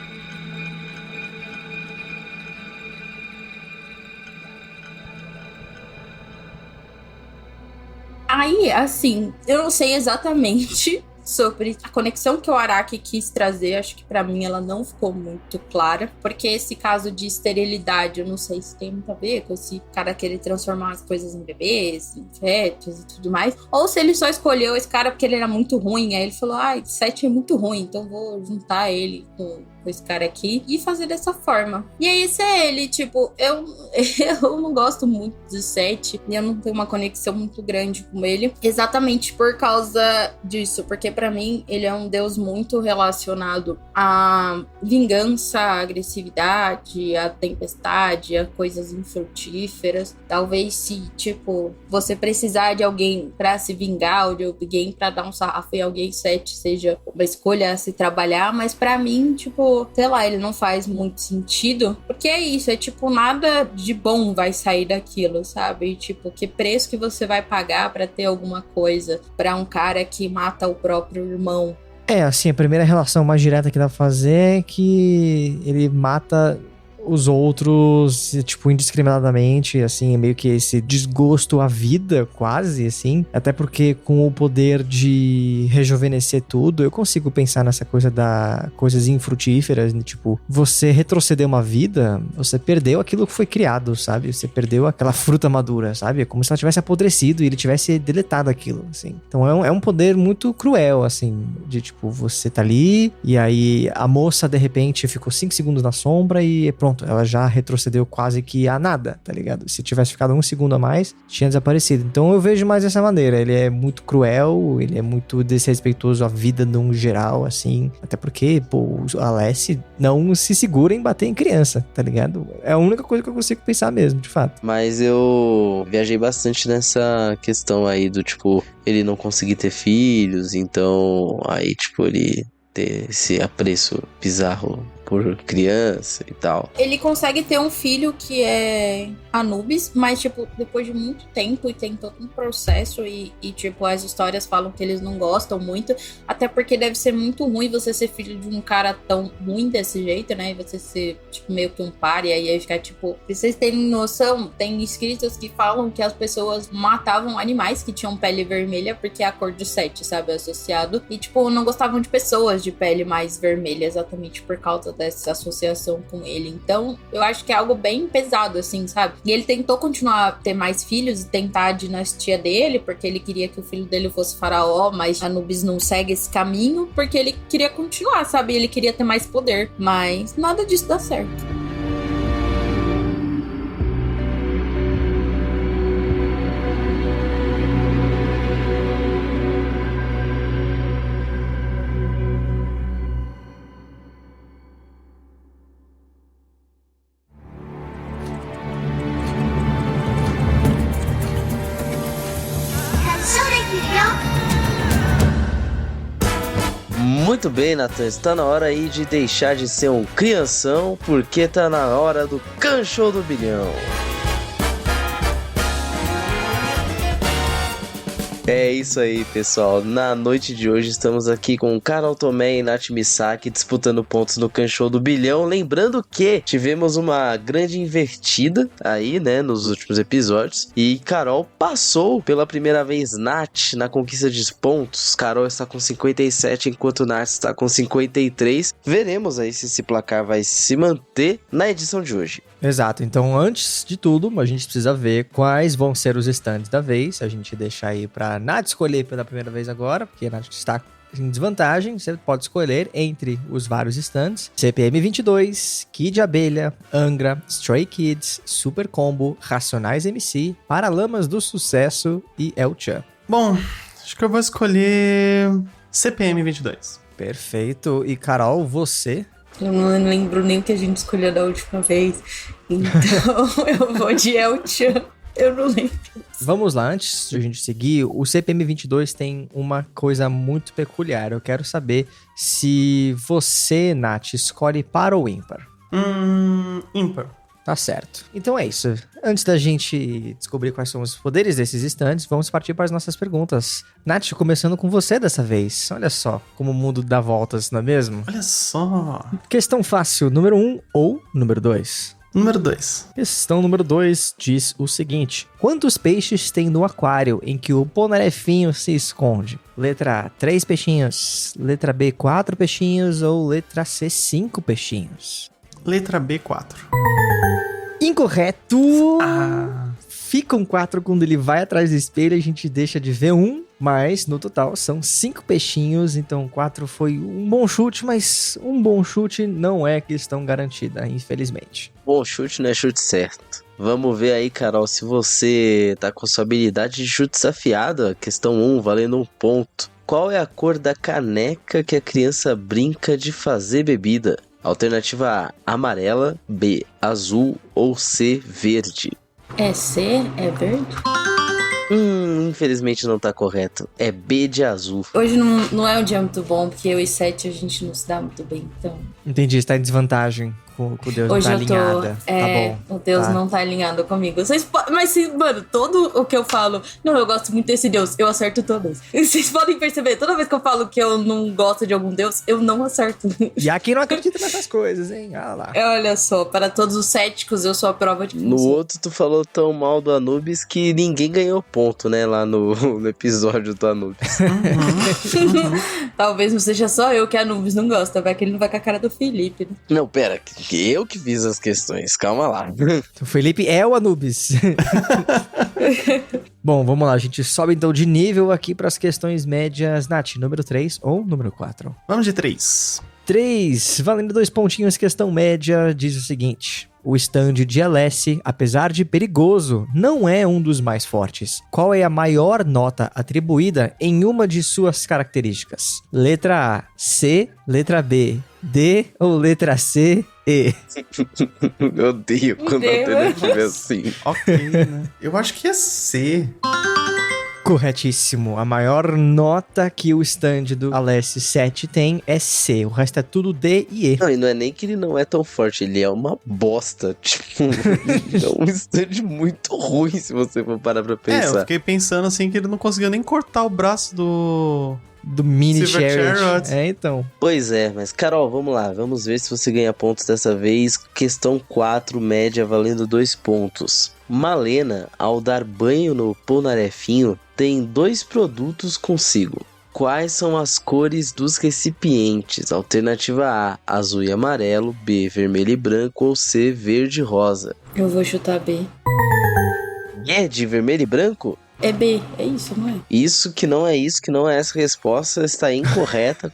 Aí, assim, eu não sei exatamente sobre a conexão que o Araki quis trazer. Acho que pra mim ela não ficou muito clara, porque esse caso de esterilidade, eu não sei se tem muito a ver com esse cara querer transformar as coisas em bebês, em fetos e tudo mais, ou se ele só escolheu esse cara porque ele era muito ruim, aí ele falou, Sete é muito ruim, então vou juntar ele com com esse cara aqui e fazer dessa forma. E aí esse é ele, tipo, eu não gosto muito do Seth e eu não tenho uma conexão muito grande com ele, exatamente por causa disso, porque pra mim ele é um deus muito relacionado à vingança, à agressividade, à tempestade, a coisas infrutíferas. Talvez se, tipo, você precisar de alguém pra se vingar ou de alguém pra dar um sarrafo em alguém, Seth seja uma escolha a se trabalhar, mas pra mim, tipo, sei lá, ele não faz muito sentido, porque é isso, é tipo, nada de bom vai sair daquilo, sabe? E, tipo, que preço que você vai pagar pra ter alguma coisa pra um cara que mata o próprio irmão? Assim, a primeira relação mais direta que dá pra fazer é que ele mata os outros, tipo, indiscriminadamente, assim, meio que esse desgosto à vida, quase, assim. Até porque com o poder de rejuvenescer tudo, eu consigo pensar nessa coisa da coisas infrutíferas, tipo, você retroceder uma vida, você perdeu aquilo que foi criado, sabe? Você perdeu aquela fruta madura, sabe? É como se ela tivesse apodrecido e ele tivesse deletado aquilo, assim. Então é um poder muito cruel, assim, de, tipo, você tá ali e aí a moça, de repente, ficou 5 segundos na sombra e pronto, ela já retrocedeu quase que a nada, tá ligado? Se tivesse ficado 1 segundo a mais, tinha desaparecido. Então eu vejo mais dessa maneira. Ele é muito cruel, ele é muito desrespeitoso à vida num geral, assim. Até porque, pô, a Alessi não se segura em bater em criança, tá ligado? É a única coisa que eu consigo pensar mesmo, de fato. Mas eu viajei bastante nessa questão aí do, tipo, ele não conseguir ter filhos, então aí, tipo, ele ter esse apreço bizarro por criança e tal. Ele consegue ter um filho que é Anubis, mas, tipo, depois de muito tempo e tem todo um processo e, tipo, as histórias falam que eles não gostam muito, até porque deve ser muito ruim você ser filho de um cara tão ruim desse jeito, né? E você ser, tipo, meio que um pária e aí ficar, tipo... Pra vocês terem noção, tem escritos que falam que as pessoas matavam animais que tinham pele vermelha porque é a cor do Seth, sabe? Associado. E, tipo, não gostavam de pessoas de pele mais vermelha exatamente por causa dessa associação com ele. Então, eu acho que é algo bem pesado, assim, sabe? E ele tentou continuar a ter mais filhos e tentar a dinastia dele, porque ele queria que o filho dele fosse faraó, mas Anubis não segue esse caminho, porque ele queria continuar, sabe? Ele queria ter mais poder, mas nada disso dá certo. Muito bem, Nathan, está na hora aí de deixar de ser um crianção, porque tá na hora do Kanshou do Bilhão. É isso aí, pessoal. Na noite de hoje estamos aqui com Carol Tomé e Nath Misaki disputando pontos no Kanshou do Bilhão. Lembrando que tivemos uma grande invertida aí, né, nos últimos episódios. E Carol passou pela primeira vez Nath na conquista de pontos. Carol está com 57, enquanto Nath está com 53. Veremos aí se esse placar vai se manter na edição de hoje. Exato, então antes de tudo, a gente precisa ver quais vão ser os stands da vez. A gente deixa aí pra Nath escolher pela primeira vez agora, porque a Nath está em desvantagem. Você pode escolher entre os vários stands: CPM 22, Kid Abelha, Angra, Stray Kids, Super Combo, Racionais MC, Paralamas do Sucesso e El Chan. Bom, acho que eu vou escolher CPM 22. Perfeito. E Carol, você? Eu não lembro nem o que a gente escolheu da última vez. Então eu vou de El Chan. Eu não lembro. Vamos lá, antes de a gente seguir, o CPM 22 tem uma coisa muito peculiar. Eu quero saber se você, Nath, escolhe par ou ímpar. Ímpar. Tá certo. Então é isso. Antes da gente descobrir quais são os poderes desses estandes, vamos partir para as nossas perguntas. Nath, começando com você dessa vez. Olha só como o mundo dá voltas, não é mesmo? Olha só. Questão fácil, número 1 ou número 2? Número 2. Questão número 2 diz o seguinte: quantos peixes tem no aquário em que o Ponarefinho se esconde? Letra A, 3 peixinhos. Letra B, 4 peixinhos. Ou letra C, 5 peixinhos? Letra B, 4. Incorreto! Ficam 4 quando ele vai atrás do espelho, a gente deixa de ver um, Mas, no total, são 5 peixinhos, então 4 foi um bom chute, mas um bom chute não é questão garantida, infelizmente. Bom chute não é chute certo. Vamos ver aí, Carol, se você tá com sua habilidade de chute desafiada. Questão 1, valendo 1 ponto. Qual é a cor da caneca que a criança brinca de fazer bebida? Alternativa A, amarela, B, azul ou C, verde. É C? É verde? Infelizmente não tá correto. É B de azul. Hoje não é um dia muito bom, porque eu e Sete a gente não se dá muito bem, então... Entendi, você tá em desvantagem com o Deus, Hoje não tá eu tô, alinhada. Tá bom. O Deus não tá alinhado comigo. Mas, mano, todo o que eu falo, não, eu gosto muito desse Deus, eu acerto todas. Vocês podem perceber, toda vez que eu falo que eu não gosto de algum Deus, eu não acerto. E há quem não acredita nessas coisas, hein? Ah lá. Olha só, para todos os céticos, eu sou a prova de que No outro, tu falou tão mal do Anubis que ninguém ganhou ponto, né? Lá no episódio do Anubis. Talvez não seja só eu que a Anubis não gosta, vai que ele não vai com a cara do Felipe, né? Não, pera, que eu que fiz as questões, calma lá. O Felipe é o Anubis. Bom, vamos lá, a gente sobe então de nível aqui para as questões médias. Nath, número 3 ou número 4? Vamos de 3. 3, valendo 2 pontinhos, questão média, diz o seguinte: o stand de LS, apesar de perigoso, não é um dos mais fortes. Qual é a maior nota atribuída em uma de suas características? Letra A, C, letra B, D ou letra C, E? Eu odeio quando a alternativa é assim. Ok, né? Eu acho que é C. Corretíssimo. A maior nota que o stand do Alessio 7 tem é C. O resto é tudo D e E. Não, e não é nem que ele não é tão forte, ele é uma bosta. Tipo, é um stand muito ruim se você for parar pra pensar. Eu fiquei pensando assim que ele não conseguiu nem cortar o braço do mini Silver Chariot. É, então. Pois é, mas Carol, vamos lá. Vamos ver se você ganha pontos dessa vez. Questão 4, média, valendo 2 pontos. Malena, ao dar banho no Polnarefinho, tem 2 produtos consigo. Quais são as cores dos recipientes? Alternativa A, azul e amarelo, B, vermelho e branco ou C, verde e rosa. Eu vou chutar B. É de vermelho e branco? É B, é isso, não é? Isso que não é essa resposta está incorreta.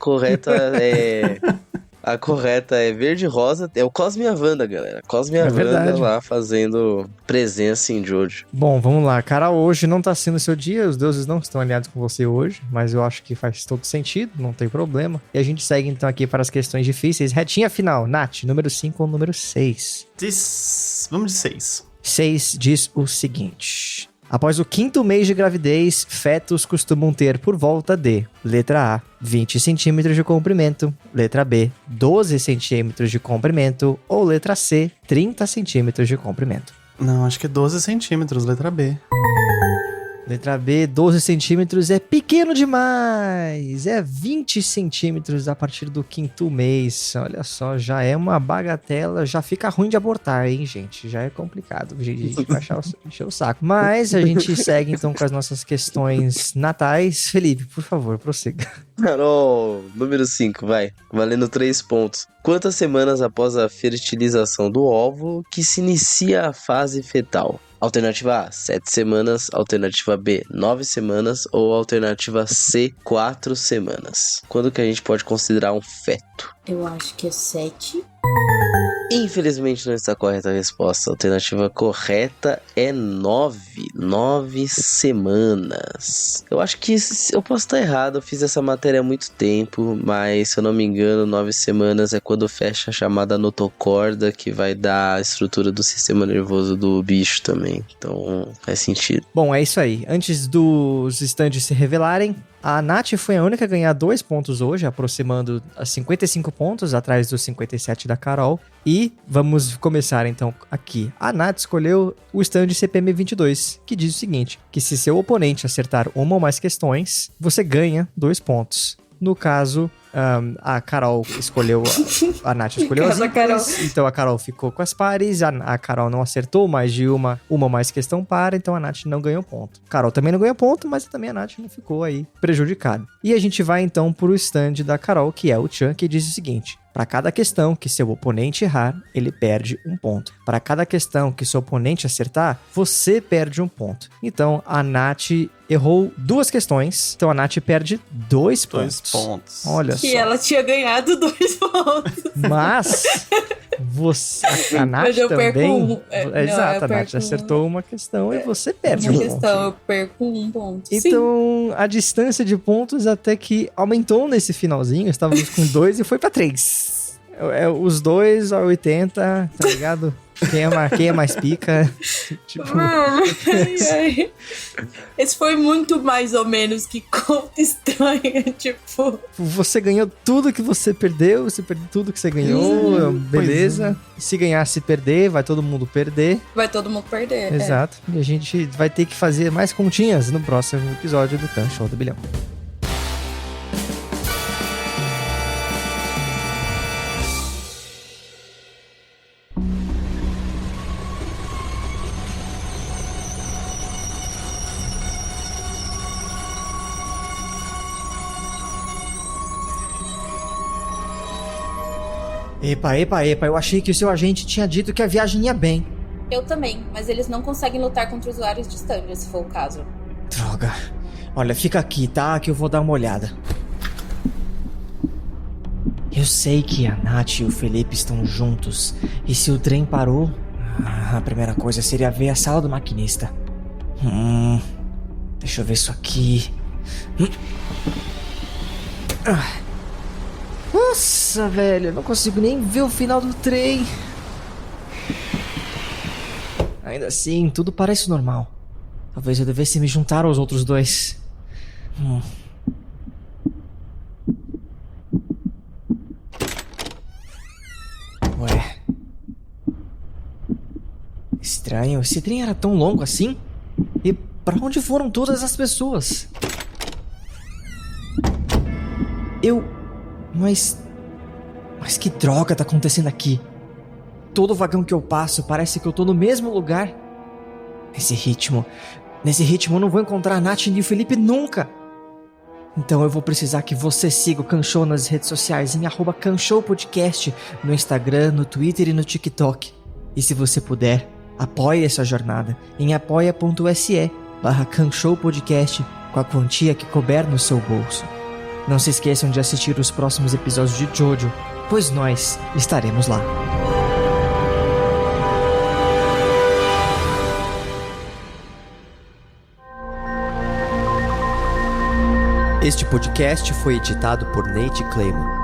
A correta é verde e rosa. É o Cosme e a Wanda, galera. Cosme e a Wanda lá fazendo presença em Jojo. Bom, vamos lá. Cara, hoje não tá sendo seu dia. Os deuses não estão alinhados com você hoje. Mas eu acho que faz todo sentido. Não tem problema. E a gente segue então aqui para as questões difíceis. Retinha final. Nath, número 5 ou número 6? Vamos de 6. 6 diz o seguinte: após o 5º mês de gravidez, fetos costumam ter por volta de: letra A, 20 centímetros de comprimento, letra B, 12 centímetros de comprimento, ou letra C, 30 centímetros de comprimento. Não, acho que é 12 centímetros, letra B. Letra B, 12 centímetros é pequeno demais. É 20 centímetros a partir do 5º mês. Olha só, já é uma bagatela. Já fica ruim de abortar, hein, gente? Já é complicado. A gente vai encher o saco. Mas a gente segue, então, com as nossas questões natais. Felipe, por favor, prossiga. Carol, número 5, vai. Valendo 3 pontos. Quantas semanas após a fertilização do óvulo que se inicia a fase fetal? Alternativa A, 7 semanas. Alternativa B, 9 semanas. Ou alternativa C, 4 semanas. Quando que a gente pode considerar um feto? Eu acho que é 7. Infelizmente não está correta a resposta. A alternativa correta é 9 semanas. Eu acho que eu posso estar errado. Eu fiz essa matéria há muito tempo, mas se eu não me engano, 9 semanas é quando fecha a chamada notocorda, que vai dar a estrutura do sistema nervoso do bicho também. Então faz sentido. Bom, é isso aí. Antes dos estandes se revelarem, a Nath foi a única a ganhar 2 pontos hoje, aproximando a 55 pontos, atrás dos 57 da Carol. E vamos começar então aqui. A Nath escolheu o stand CPM 22, que diz o seguinte: que se seu oponente acertar uma ou mais questões, você ganha 2 pontos. No caso, A Carol escolheu... A Nath escolheu as ímpares, então a Carol ficou com as pares, a Carol não acertou mais de uma mais questão par, então a Nath não ganhou ponto. Carol também não ganhou ponto, mas também a Nath não ficou aí prejudicada. E a gente vai então pro stand da Carol, que é o Chan, que diz o seguinte: para cada questão que seu oponente errar, ele perde um ponto. Para cada questão que seu oponente acertar, você perde um ponto. Então, a Nath errou 2 questões, então a Nath perde 2 pontos. 2 pontos. Olha que só. ela tinha ganhado 2 pontos. Mas a Nath Mas eu também... perco Exato, a Nath acertou uma questão e você perde um ponto. questão, eu perco 1 ponto. Então, a distância de pontos até que aumentou nesse finalzinho. Estávamos com 2 e foi pra 3. Os 2 a 80, tá ligado? Quem é mais pica? Tipo... Esse foi muito mais ou menos que conta estranha, tipo... Você ganhou tudo que você perdeu, você perdeu tudo que você ganhou, beleza. Se ganhar, se perder, vai todo mundo perder. Vai todo mundo perder. Exato. E a gente vai ter que fazer mais continhas no próximo episódio do Can Show do Bilhão. Epa, eu achei que o seu agente tinha dito que a viagem ia bem. Eu também, mas eles não conseguem lutar contra usuários de Stanger, se for o caso. Droga. Olha, fica aqui, tá? Que eu vou dar uma olhada. Eu sei que a Nath e o Felipe estão juntos. E se o trem parou, a primeira coisa seria ver a sala do maquinista. Deixa eu ver isso aqui. Nossa, velho, eu não consigo nem ver o final do trem. Ainda assim, tudo parece normal. Talvez eu devesse me juntar aos outros 2. Ué. Estranho, esse trem era tão longo assim? E pra onde foram todas as pessoas? Mas que droga tá acontecendo aqui? Todo vagão que eu passo parece que eu tô no mesmo lugar. Nesse ritmo eu não vou encontrar a Nath e o Felipe nunca. Então eu vou precisar que você siga o Can Show nas redes sociais em @CanShowPodcast, no Instagram, no Twitter e no TikTok. E se você puder, apoie essa jornada em apoia.se/CanShowPodcast com a quantia que couber no seu bolso. Não se esqueçam de assistir os próximos episódios de Jojo, pois nós estaremos lá. Este podcast foi editado por Nate Clayman.